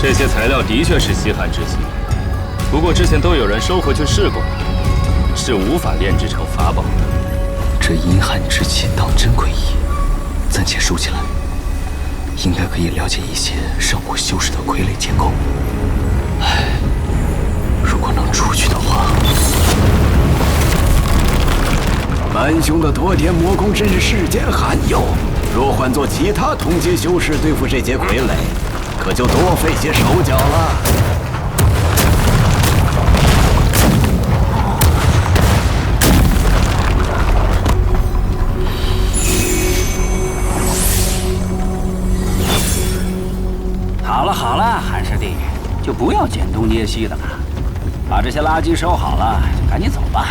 这些材料的确是稀罕之气，不过之前都有人收回去试过了，是无法炼制成法宝的。这阴寒之气当真诡异，暂且收起来，应该可以了解一些上古修士的傀儡结构。唉，如果能出去的话。蛮兄的夺天魔功真是世间罕有，若换做其他同阶修士对付这些傀儡，可就多费些手脚了。好了好了，韩师弟，就不要捡东捏西的了，把这些垃圾收好了，就赶紧走吧。